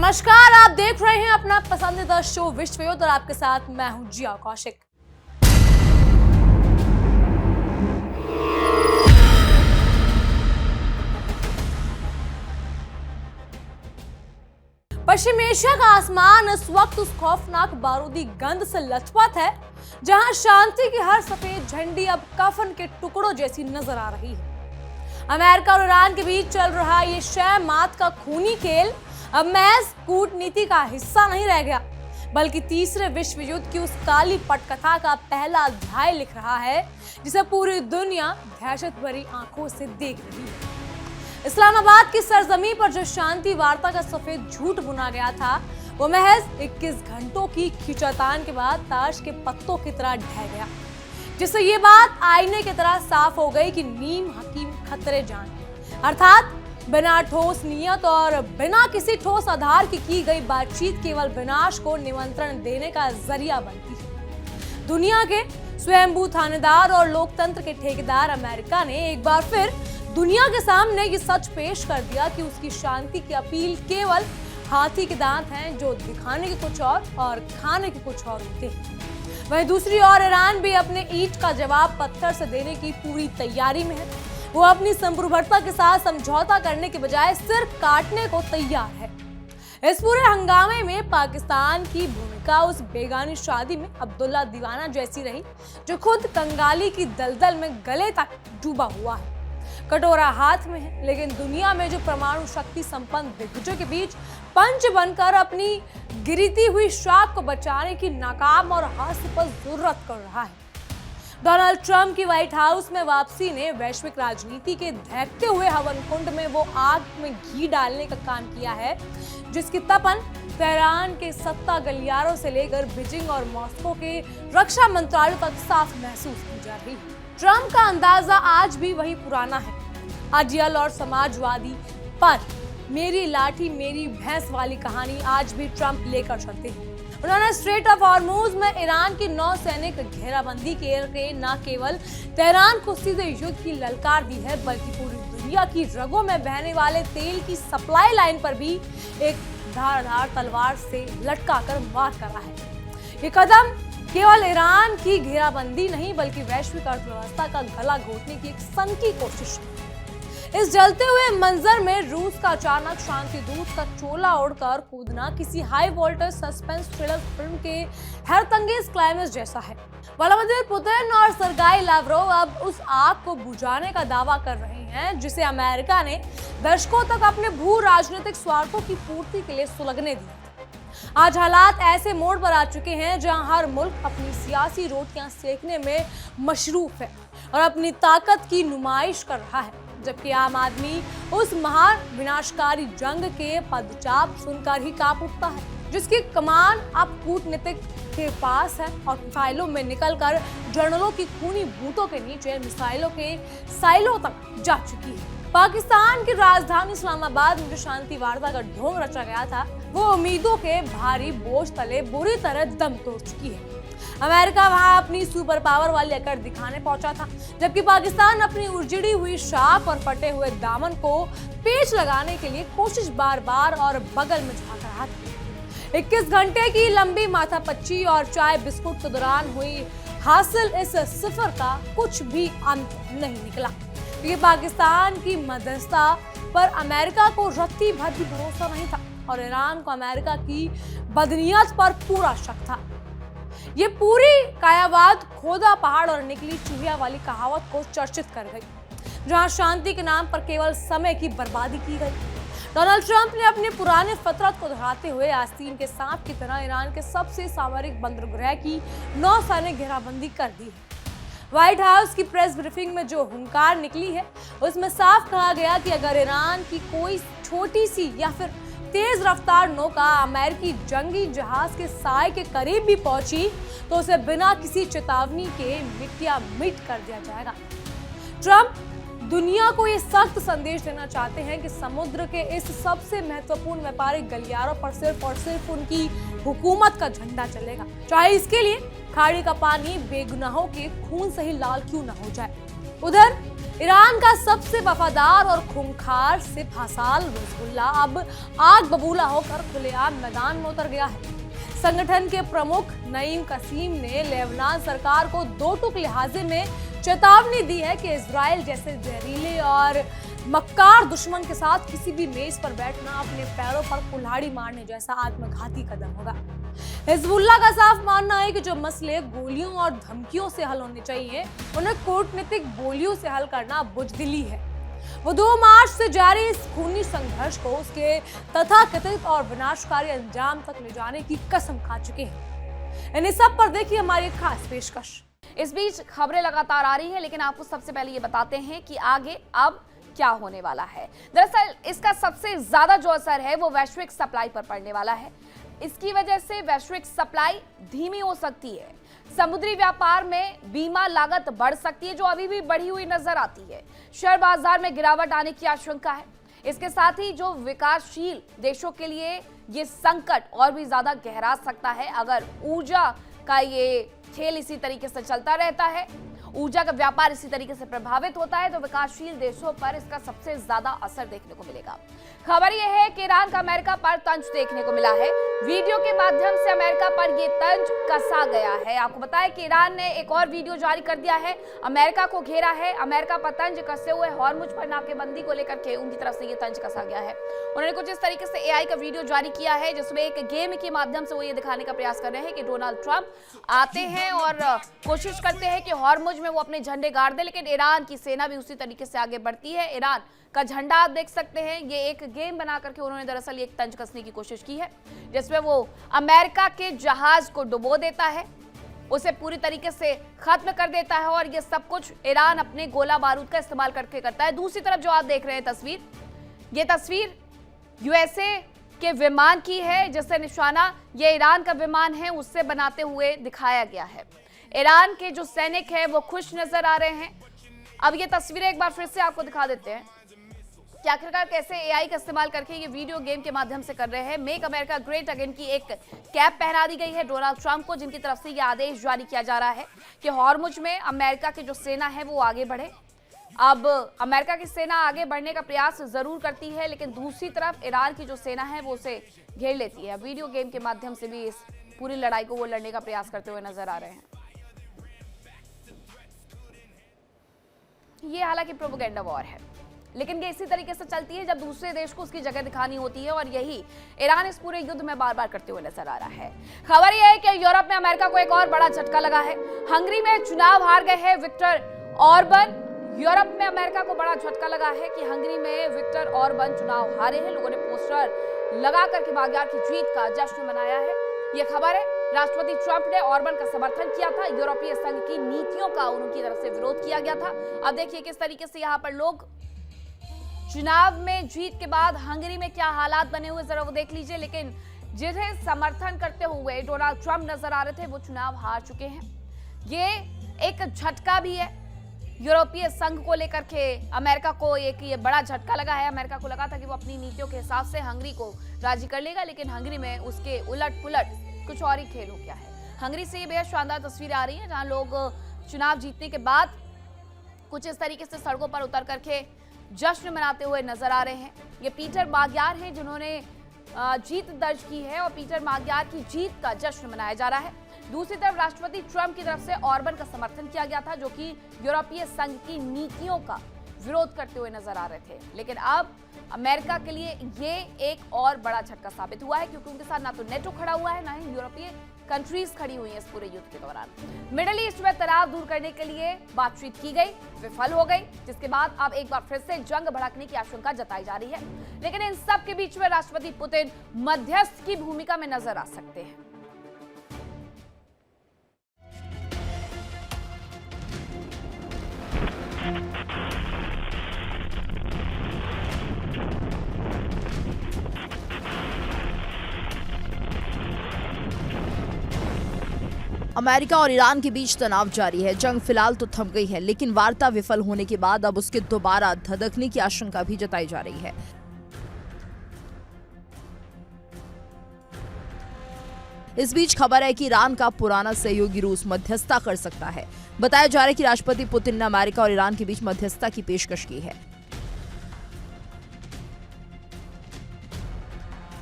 नमस्कार, आप देख रहे हैं अपना पसंदीदा शो विश्व युद्ध और आपके साथ मैं हूं जिया कौशिक। पश्चिम एशिया का आसमान इस वक्त उस खौफनाक बारूदी गंध से लथपथ है जहां शांति की हर सफेद झंडी अब कफन के टुकड़ों जैसी नजर आ रही है। अमेरिका और ईरान के बीच चल रहा ये शह मात का खूनी खेल अब महज कूटनीति का हिस्सा नहीं रह गया, बल्कि तीसरे विश्व युद्ध की उस काली पटकथा का पहला अध्याय लिख रहा है जिसे पूरी दुनिया दहशत भरी आंखों से देख रही है। इस्लामाबाद की सरजमी पर जो शांति वार्ता का सफेद झूठ बुना गया था वो महज 21 घंटों की खींचातान के बाद ताश के पत्तों की तरह ढह गया, जिससे ये बात आईने की तरह साफ हो गई कि नीम हकीम खतरे जान, अर्थात बिना ठोस नियत और बिना किसी ठोस आधार की गई बातचीत केवल विनाश को निमंत्रण देने का जरिया बनती है। दुनिया के स्वयंभू थानेदार और लोकतंत्र के ठेकेदार अमेरिका ने एक बार फिर दुनिया के सामने ये सच पेश कर दिया कि उसकी शांति की अपील केवल हाथी के दांत हैं जो दिखाने के कुछ और खाने के कुछ और होते हैं। वहीं दूसरी ओर ईरान भी अपने ईंट का जवाब पत्थर से देने की पूरी तैयारी में है। वो अपनी संप्रभुता के साथ समझौता करने के बजाय सिर काटने को तैयार है। इस पूरे हंगामे में पाकिस्तान की भूमिका उस बेगानी शादी में अब्दुल्ला दीवाना जैसी रही जो खुद कंगाली की दलदल में गले तक डूबा हुआ है। कटोरा हाथ में है, लेकिन दुनिया में जो परमाणु शक्ति संपन्न दिग्गजों के बीच पंच बनकर अपनी गिरती हुई शाख को बचाने की नाकाम और हास्यास्पद जरूरत कर रहा है। डोनाल्ड ट्रंप की व्हाइट हाउस में वापसी ने वैश्विक राजनीति के दहकते हुए हवन कुंड में वो आग में घी डालने का काम किया है जिसकी तपन तेहरान के सत्ता गलियारों से लेकर बीजिंग और मॉस्को के रक्षा मंत्रालय तक साफ महसूस की जा रही है। ट्रंप का अंदाजा आज भी वही पुराना है, अजियल और समाजवादी, पर मेरी लाठी मेरी भैंस वाली कहानी आज भी ट्रंप लेकर चलते हैं। उन्होंने स्ट्रेट ऑफ हॉर्मुज में ईरान की नौसैनिक घेराबंदी के न केवल तेहरान को सीधे युद्ध की ललकार दी है, बल्कि पूरी दुनिया की रगों में बहने वाले तेल की सप्लाई लाइन पर भी एक धारदार तलवार से लटका कर वार करा है। ये कदम केवल ईरान की घेराबंदी नहीं बल्कि वैश्विक अर्थव्यवस्था का गला घोटने की एक सनकी कोशिश है। इस जलते हुए मंजर में रूस का अचानक शांति दूत का चोला ओढ़कर कूदना किसी high voltage suspense thriller film के हैरतअंगेज क्लाइमेक्स जैसा है। व्लादिमीर पुतिन और सर्गेई लावरोव अब उस आग को बुझाने का दावा कर रहे हैं जिसे अमेरिका ने दशकों तक अपने भू राजनीतिक स्वार्थों की पूर्ति के लिए सुलगने दिया। आज हालात ऐसे मोड़ पर आ चुके हैं जहां हर मुल्क अपनी सियासी रोटियां सेकने में मशरूफ है और अपनी ताकत की नुमाइश कर रहा है, जबकि आम आदमी उस महान विनाशकारी जंग के पदचाप सुनकर ही कांप उठता है जिसकी कमान अब कूटनीतिक के पास है और फाइलों में निकलकर जर्नलों की खूनी बूटों के नीचे मिसाइलों के साइलों तक जा चुकी है। पाकिस्तान की राजधानी इस्लामाबाद में जो शांति वार्ता का ढोंग रचा गया था वो उम्मीदों के भारी बोझ तले बुरी तरह दम तोड़ चुकी है। अमेरिका वहां अपनी सुपर पावर वाली अकड़ दिखाने पहुंचा था, जबकि पाकिस्तान अपनी उजड़ी हुई शाख और फटे हुए दामन को पेच लगाने के लिए कोशिश बार बार और बगल में झांक रहा था। 21 घंटे की लंबी माथापच्ची और चाय बिस्कुट के दौरान हुई हासिल इस सिफर का कुछ भी अंत नहीं निकला। ये पाकिस्तान की मध्यस्थता पर अमेरिका को रत्ती भर भी भरोसा नहीं था और ईरान को अमेरिका की बदनीयत पर पूरा शक था। ये पूरी कायावाद खोदा पहाड़ और निकली चूहिया वाली कहावत को चर्चित कर गई, जहां शांति के नाम पर केवल समय की बर्बादी की गई। डोनाल्ड ट्रंप ने अपने पुराने फतरत को दोहराते हुए आस्तीन के सांप की तरह ईरान के सबसे सामरिक बंदरगाह की नौसैनिक घेराबंदी कर दी है। व्हाइट हाउस की प्रेस ब्रीफिंग में जो हुंकार निकली है उसमें साफ कहा गया कि अगर ईरान की कोई छोटी सी या फिर तेज रफ्तार नौका अमेरिकी जंगी जहाज के साए के करीब भी पहुंची तो उसे बिना किसी चेतावनी के मिटिया मिट कर दिया जाएगा। ट्रंप दुनिया को ये सख्त संदेश देना चाहते हैं कि समुद्र के इस सबसे महत्वपूर्ण व्यापारिक गलियारों पर सिर्फ और सिर्फ उनकी हुकूमत का झंडा चलेगा, चाहे इसके लिए खाड़ी का पानी बेगुनाहों के खून से ही लाल क्यों न हो जाए। उधर ईरान का सबसे वफादार और खूंखार सिपहसाल हिजबुल्ला अब आग बबूला होकर खुलेआम मैदान में उतर गया है। संगठन के प्रमुख नईम कसीम ने लेबनान सरकार को दो टूक लिहाजे में चेतावनी दी है कि इजराइल जैसे जहरीले और मक्कार दुश्मन के साथ किसी भी मेज पर बैठना अपने पैरों पर कुल्हाड़ी मारने जैसा आत्मघाती कदम होगा। हिजबुल्ला का साफ मानना है कि जो मसले गोलियों और धमकियों से हल होने चाहिए, उन्हें कूटनीतिक बोलियों से हल करना बुजदिली है। वो 2 मार्च से जारी इस खूनी संघर्ष को उसके तथाकथित और विनाशकारी अंजाम तक ले जाने की कसम खा चुके हैं। इन्हीं सब पर देखिए हमारी एक खास पेशकश। इस बीच खबरें लगातार आ रही हैं, लेकिन आपको सबसे पहले ये बताते हैं कि आगे अब क्या होने वाला है। दरअसल इसका सबसे ज्यादा जो असर है वो वैश्विक सप्लाई पर पड़ने वाला है। इसकी वजह से वैश्विक सप्लाई धीमी हो सकती है। समुद्री व्यापार में बीमा लागत बढ़ सकती है, जो अभी भी बढ़ी हुई नजर आती है। शेयर बाजार में गिरावट आने की आशंका है। इसके साथ ही जो विकासशील देशों के लिए ये संकट और भी ज्यादा गहरा सकता है अगर ऊर्जा का ये खेल इसी तरीके से चलता रहता है, ऊर्जा का व्यापार इसी तरीके से प्रभावित होता है, तो विकासशील देशों पर इसका सबसे ज्यादा असर देखने को मिलेगा। खबर यह है कि ईरान का अमेरिका पर तंज देखने को मिला है। वीडियो के माध्यम से अमेरिका पर यह तंज कसा गया है। आपको बताएं कि ईरान ने एक और वीडियो जारी कर दिया है, अमेरिका को घेरा है। अमेरिका पर तंज कसे हुए हॉर्मुज पर नाकेबंदी को लेकर के उनकी तरफ से यह तंज कसा गया है। उन्होंने कुछ इस तरीके से एआई का वीडियो जारी किया है, जिसमें एक गेम के माध्यम से वो ये दिखाने का प्रयास कर रहे हैं कि डोनाल्ड ट्रंप आते हैं और कोशिश करते हैं कि हॉर्मुज में वो अपने झंडे गाड़ दे, लेकिन ईरान की सेना भी उसी तरीके से आगे बढ़ती है। ईरान का झंडा आप देख सकते हैं, ये एक गेम बना करके उन्होंने दरअसल एक तंज कसने की कोशिश की है, जिसमें वो अमेरिका के जहाज को डुबो देता है, उसे पूरी तरीके से खत्म कर देता है और ये सब कुछ ईरान अपने गोला बारूद का इस्तेमाल करके करता है। दूसरी तरफ जो आप देख रहे हैं तस्वीर, ये तस्वीर यूएसए के विमान की है, जिससे निशाना ये ईरान का विमान है उससे बनाते हुए दिखाया गया है। ईरान के जो सैनिक हैं वो खुश नजर आ रहे हैं। अब ये तस्वीरें एक बार फिर से आपको दिखा देते हैं कि आखिरकार कैसे एआई का इस्तेमाल करके ये वीडियो गेम के माध्यम से कर रहे हैं। मेक अमेरिका ग्रेट अगेन की एक कैप पहना दी गई है डोनाल्ड ट्रंप को, जिनकी तरफ से ये आदेश जारी किया जा रहा है कि हॉर्मुज में अमेरिका की जो सेना है वो आगे बढ़े। अब अमेरिका की सेना आगे बढ़ने का प्रयास जरूर करती है, लेकिन दूसरी तरफ ईरान की जो सेना है वो उसे घेर लेती है। वीडियो गेम के माध्यम से भी इस पूरी लड़ाई को वो लड़ने का प्रयास करते हुए नजर आ रहे हैं। ये हालांकि प्रोपेगेंडा वॉर है, लेकिन ये इसी तरीके से चलती है जब दूसरे देश को उसकी जगह दिखानी होती है, और यही ईरान इस पूरे युद्ध में बार बार करते हुए नजर आ रहा है। खबर यह है कि यूरोप में अमेरिका को एक और बड़ा झटका लगा है। हंगरी में चुनाव हार गए हैं विक्टर ऑर्बन। यूरोप में अमेरिका को बड़ा झटका लगा है कि हंगरी में विक्टर ऑर्बन चुनाव हारे हैं। लोगों ने पोस्टर लगा करके माग्यार की जीत का जश्न मनाया है। ये खबर है, राष्ट्रपति ट्रंप ने ऑर्बन का समर्थन किया था। यूरोपीय संघ की नीतियों का उनकी तरफ से विरोध किया गया था। अब देखिए किस तरीके से यहाँ पर लोग चुनाव में जीत के बाद हंगरी में क्या हालात बने हुए जरा वो देख लीजिए। लेकिन जिन्हें समर्थन करते हुए डोनाल्ड ट्रंप नजर आ रहे थे वो चुनाव हार चुके हैं। ये एक झटका भी है यूरोपीय संघ को लेकर के। अमेरिका को एक ये बड़ा झटका लगा है। अमेरिका को लगा था कि वो अपनी नीतियों के हिसाब से हंगरी को राजी कर लेगा, लेकिन हंगरी में उसके उलट पुलट कुछ और ही खेल हो गया है। हंगरी से ये बेहद शानदार तस्वीरें आ रही हैं, जहां लोग चुनाव जीतने के बाद कुछ इस तरीके से सड़कों पर उतर करके जश्न मनाते हुए नजर आ रहे हैं। ये पीटर माग्यार हैं जिन्होंने जीत दर्ज की है, और पीटर माग्यार की जीत का जश्न मनाया जा रहा है। दूसरी तरफ राष्ट्रपति ट्रंप की तरफ से ऑर्बन का समर्थन किया गया था, जो कि यूरोपीय संघ की नीतियों का विरोध करते हुए नजर आ रहे थे। लेकिन अब अमेरिका के लिए ये एक और बड़ा झटका साबित हुआ है, क्योंकि उनके साथ ना तो नेटो खड़ा हुआ है, ना ही यूरोपीय कंट्रीज खड़ी हुई हैं इस पूरे युद्ध के दौरान। मिडिल ईस्ट में तनाव दूर करने के लिए बातचीत की गई, विफल हो गई, जिसके बाद अब एक बार फिर से जंग भड़कने की आशंका जताई जा रही है। लेकिन इन सब के बीच में राष्ट्रपति पुतिन मध्यस्थ की भूमिका में नजर आ सकते हैं। अमेरिका और ईरान के बीच तनाव जारी है। जंग फिलहाल तो थम गई है, लेकिन वार्ता विफल होने के बाद अब उसके दोबारा धधकने की आशंका भी जताई जा रही है। इस बीच खबर है कि ईरान का पुराना सहयोगी रूस मध्यस्थता कर सकता है। बताया जा रहा है कि राष्ट्रपति पुतिन ने अमेरिका और ईरान के बीच मध्यस्थता की पेशकश की है।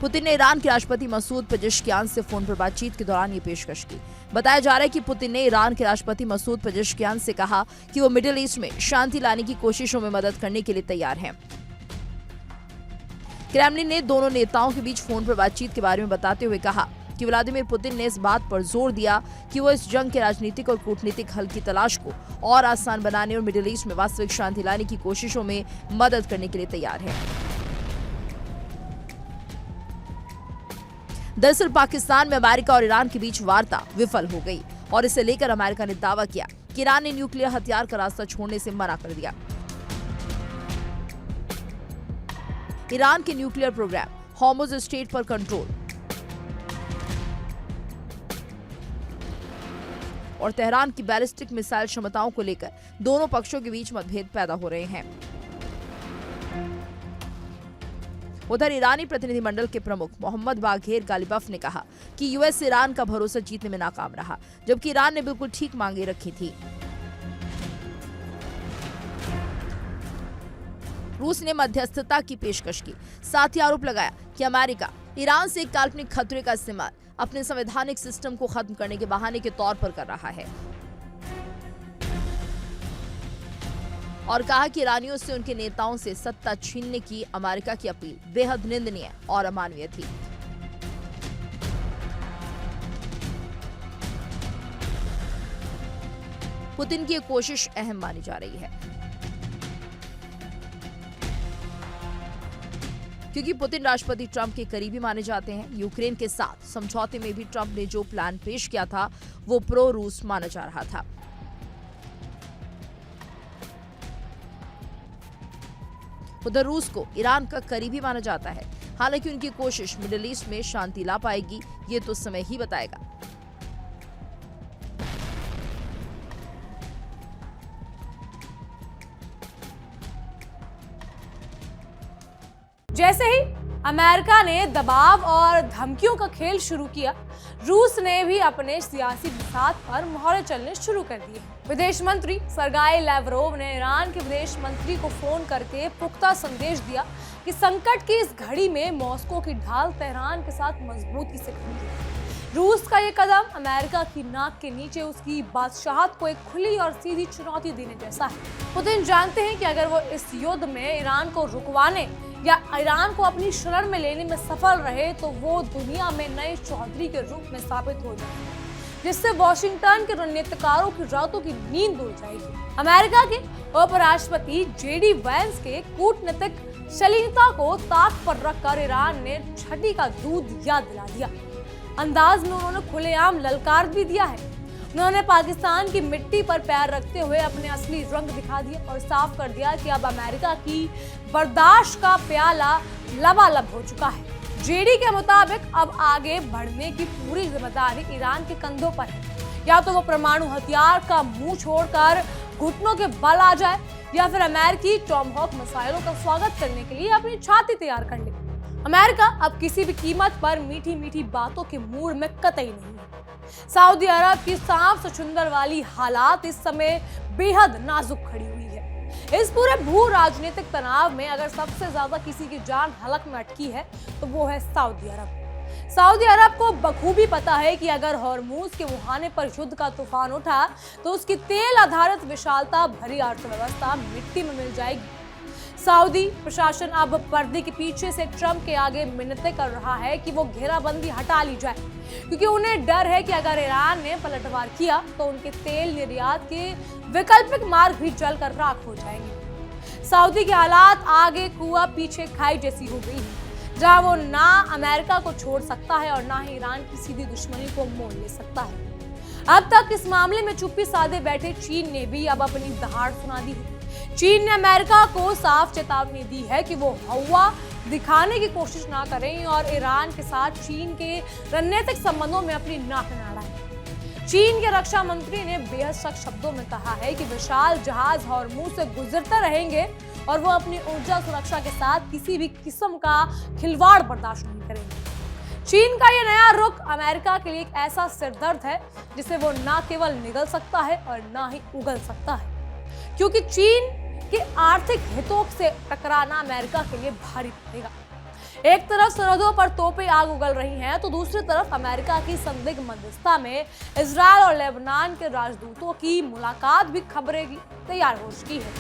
पुतिन ने ईरान के राष्ट्रपति मसूद पेजेश्कियान से फोन पर बातचीत के दौरान ये पेशकश की। बताया जा रहा है कि पुतिन ने ईरान के राष्ट्रपति मसूद पेजेश्कियान से कहा कि वो मिडिल ईस्ट में शांति लाने की कोशिशों में मदद करने के लिए तैयार हैं। क्रेमलिन ने दोनों नेताओं के बीच फोन पर बातचीत के बारे में बताते हुए कहा कि व्लादिमीर पुतिन ने इस बात पर जोर दिया कि वो इस जंग के राजनीतिक और कूटनीतिक हल की तलाश को और आसान बनाने और मिडिल ईस्ट में वास्तविक शांति लाने की कोशिशों में मदद करने के लिए तैयार है। दरअसल पाकिस्तान में अमेरिका और ईरान के बीच वार्ता विफल हो गई और इसे लेकर अमेरिका ने दावा किया कि ईरान ने न्यूक्लियर हथियार का रास्ता छोड़ने से मना कर दिया। ईरान के न्यूक्लियर प्रोग्राम, हॉर्मुज़ स्ट्रेट पर कंट्रोल और तेहरान की बैलिस्टिक मिसाइल क्षमताओं को लेकर दोनों पक्षों के बीच मतभेद पैदा हो रहे हैं। उधर ईरानी प्रतिनिधिमंडल के प्रमुख मोहम्मद बाघेर गालिबफ ने कहा कि यूएस ईरान का भरोसा जीतने में नाकाम रहा, जबकि ईरान ने बिल्कुल ठीक मांगे रखी थी। रूस ने मध्यस्थता की पेशकश की, साथ ही आरोप लगाया कि अमेरिका ईरान से एक काल्पनिक खतरे का इस्तेमाल अपने संवैधानिक सिस्टम को खत्म करने के बहाने के तौर पर कर रहा है और कहा कि ईरानियों से उनके नेताओं से सत्ता छीनने की अमेरिका की अपील बेहद निंदनीय और अमानवीय थी। पुतिन की ये कोशिश अहम मानी जा रही है क्योंकि पुतिन राष्ट्रपति ट्रंप के करीबी माने जाते हैं। यूक्रेन के साथ समझौते में भी ट्रंप ने जो प्लान पेश किया था वो प्रो रूस माना जा रहा था। उधर रूस को ईरान का करीबी माना जाता है, हालांकि उनकी कोशिश मिडिल ईस्ट में शांति ला पाएगी ये तो समय ही बताएगा। जैसे ही अमेरिका ने दबाव और धमकियों का खेल शुरू किया, रूस ने भी अपने सियासी बिसात पर मोहरे चलने शुरू कर दिए। विदेश मंत्री सरगाई लैवरोव ने ईरान के विदेश मंत्री को फोन करके पुख्ता संदेश दिया कि संकट की इस घड़ी में मॉस्को की ढाल तेहरान के साथ मजबूती से खड़ी है। रूस का ये कदम अमेरिका की नाक के नीचे उसकी बादशाहत को एक खुली और सीधी चुनौती देने जैसा है। पुतिन जानते हैं कि अगर वो इस युद्ध में ईरान को रुकवाने या ईरान को अपनी शरण में लेने में सफल रहे तो वो दुनिया में नए चौधरी के रूप में साबित हो जाएंगे, जिससे वॉशिंगटन के रणनीतिकारों की रातों की नींद उड़ जाएगी। अमेरिका के उपराष्ट्रपति जेडी वैंस के कूटनीतिक शालीनता को ताक पर रखकर ईरान ने छठी का दूध याद दिला दिया। अंदाज में उन्होंने खुलेआम ललकार भी दिया है। उन्होंने पाकिस्तान की मिट्टी पर पैर रखते हुए अपने असली रंग दिखा दिए और साफ कर दिया कि अब अमेरिका की बर्दाश्त का प्याला लबालब हो चुका है। जेडी के मुताबिक अब आगे बढ़ने की पूरी जिम्मेदारी ईरान के कंधों पर है। या तो वो परमाणु हथियार का मुंह छोड़कर घुटनों के बल आ जाए या फिर अमेरिकी टॉमहॉक मिसाइलों का स्वागत करने के लिए अपनी छाती तैयार कर ले। अमेरिका अब किसी भी कीमत पर मीठी मीठी बातों के मूड में कतई नहीं है। सऊदी अरब की सांप सचुंदर वाली हालात इस समय बेहद नाजुक खड़ी हुई है। इस पूरे भू राजनीतिक तनाव में अगर सबसे ज्यादा किसी की जान हलक में अटकी है तो वो है सऊदी अरब। सऊदी अरब को बखूबी पता है कि अगर हॉर्मुज़ के मुहाने पर युद्ध का तूफान उठा तो उसकी तेल आधारित विशालता भरी अर्थव्यवस्था मिट्टी में मिल जाएगी। सऊदी प्रशासन अब पर्दे के पीछे से ट्रंप के आगे मिन्नतें कर रहा है कि वो घेराबंदी हटा ली जाए, क्योंकि उन्हें डर है कि अगर ईरान ने पलटवार किया तो उनके तेल निर्यात के वैकल्पिक मार्ग भी जलकर राख हो जाएंगे। सऊदी के हालात आगे कुआं पीछे खाई जैसी हो गई है, जहां वो ना अमेरिका को छोड़ सकता है और ना ही ईरान की सीधी दुश्मनी को मोल ले सकता है। अब तक इस मामले में चुप्पी साधे बैठे चीन ने भी अब अपनी दहाड़ सुना दी है। चीन ने अमेरिका को साफ चेतावनी दी है कि वो हवा दिखाने की कोशिश ना करें और ईरान के साथ चीन के रणनीतिक संबंधों में अपनी नाक न अड़ाएं। चीन के रक्षा मंत्री ने बेहद सख्त शब्दों में कहा है कि विशाल जहाज हॉर्मुज़ से गुजरते रहेंगे और वो अपनी ऊर्जा सुरक्षा के साथ किसी भी किस्म का खिलवाड़ बर्दाश्त नहीं करेंगे। चीन का ये नया रुख अमेरिका के लिए एक ऐसा सिरदर्द है जिसे वो ना केवल निगल सकता है और ना ही उगल सकता है, क्योंकि चीन के आर्थिक हितों से टकराना अमेरिका के लिए भारी पड़ेगा। एक तरफ सरहदों पर तोपें आग उगल रही हैं, तो दूसरी तरफ अमेरिका की संदिग्ध मध्यस्थता में इजरायल और लेबनान के राजदूतों की मुलाकात भी खबरें तैयार हो चुकी है।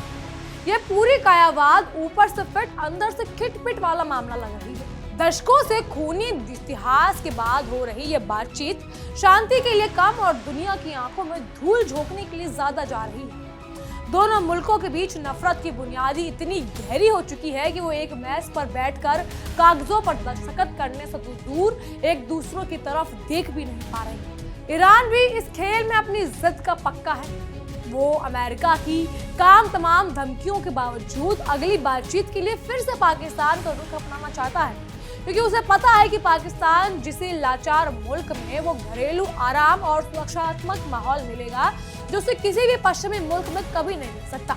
यह पूरी कायावाद ऊपर से फिट अंदर से खिटपिट वाला मामला लग रही है। दशकों से खूनी इतिहास के बाद हो रही यह बातचीत शांति के लिए कम और दुनिया की आंखों में धूल झोंकने के लिए ज्यादा जा रही है। दोनों मुल्कों के बीच नफरत की बुनियादी इतनी गहरी हो चुकी है कि वो एक मेज पर बैठकर कागजों पर दस्तखत करने से दूर एक दूसरों की तरफ देख भी नहीं पा रहे। ईरान भी इस खेल में अपनी जिद का पक्का है। वो अमेरिका की तमाम धमकियों के बावजूद अगली बातचीत के लिए फिर से पाकिस्तान का रुख अपनाना चाहता है, क्योंकि उसे पता है कि पाकिस्तान जिसे लाचार मुल्क में वो घरेलू आराम और सुरक्षात्मक माहौल मिलेगा जो उसे किसी भी पश्चिमी मुल्क में कभी नहीं मिल सकता।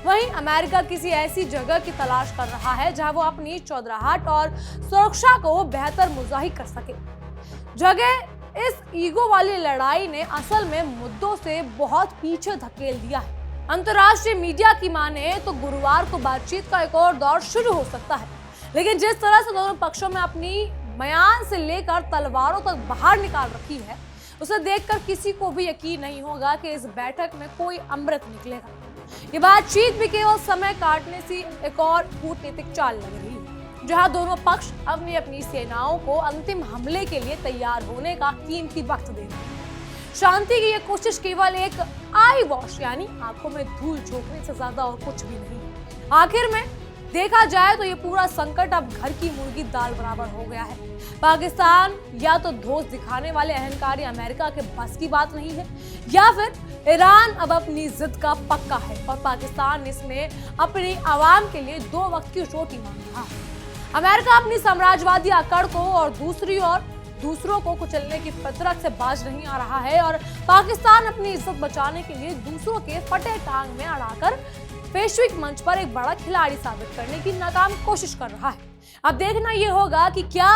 वहीं अमेरिका किसी ऐसी जगह की तलाश कर रहा है जहां वो अपनी चौधराहट और सुरक्षा को बेहतर मुजाही कर सके। जगह इस ईगो वाली लड़ाई ने असल में मुद्दों से बहुत पीछे धकेल दिया है। अंतर्राष्ट्रीय मीडिया की माने तो गुरुवार को बातचीत का एक और दौर शुरू हो सकता है, लेकिन जिस तरह से दोनों पक्षों में अपनी बयान से लेकर तलवारों तक बाहर निकाल रखी है, उसे देखकर किसी को भी यकीन नहीं होगा कि इस बैठक में कोई अमृत निकलेगा। ये बातचीत भी केवल समय काटने सी एक और कूटनीतिक चाल लग रही है, जहां दोनों पक्ष अपनी अपनी सेनाओं को अंतिम हमले के लिए तैयार होने का कीमती वक्त दे रहे हैं। शांति की यह कोशिश केवल एक आई वॉश यानी आंखों में धूल झोंकने से ज्यादा और कुछ भी नहीं। आखिर में देखा जाए तो ये पूरा संकट अब घर की मुर्गी दाल बराबर हो गया है। पाकिस्तान या तो धोस दिखाने वाले अहंकारी अमेरिका के बस की बात नहीं है, या फिर ईरान अब अपनी जिद का पक्का है और पाकिस्तान इसमें अपनी आवाम के लिए 2 वक्त की रोटी मांग रहा है। अमेरिका अपनी साम्राज्यवादी अकड़ को और दूसरी ओर दूसरों को कुचलने की फितरत से बाज नहीं आ रहा है, और पाकिस्तान अपनी इज्जत बचाने के लिए दूसरों के फटे टांग में अड़ाकर वैश्विक मंच पर एक बड़ा खिलाड़ी साबित करने की नाकाम कोशिश कर रहा है। अब देखना यह होगा कि क्या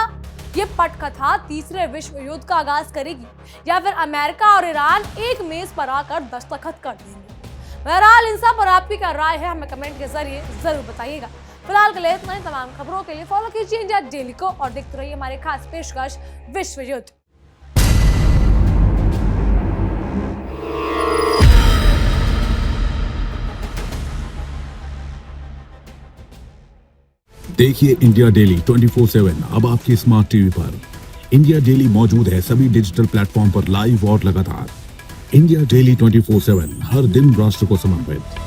ये पटकथा तीसरे विश्व युद्ध का आगाज करेगी या फिर अमेरिका और ईरान एक मेज पर आकर दस्तखत कर देंगे। बहरहाल इन सब पर आपकी क्या राय है हमें कमेंट के जरिए जरूर बताइएगा। फिलहाल के लिए इतना ही। तमाम खबरों के लिए फॉलो कीजिए इंडिया डेली को और देखते रहिए हमारे खास पेशकश विश्व युद्ध। देखिए इंडिया डेली 24/7 अब आपकी स्मार्ट टीवी पर। इंडिया डेली मौजूद है सभी डिजिटल प्लेटफॉर्म पर लाइव और लगातार। इंडिया डेली 24/7 हर दिन राष्ट्र को समर्पित।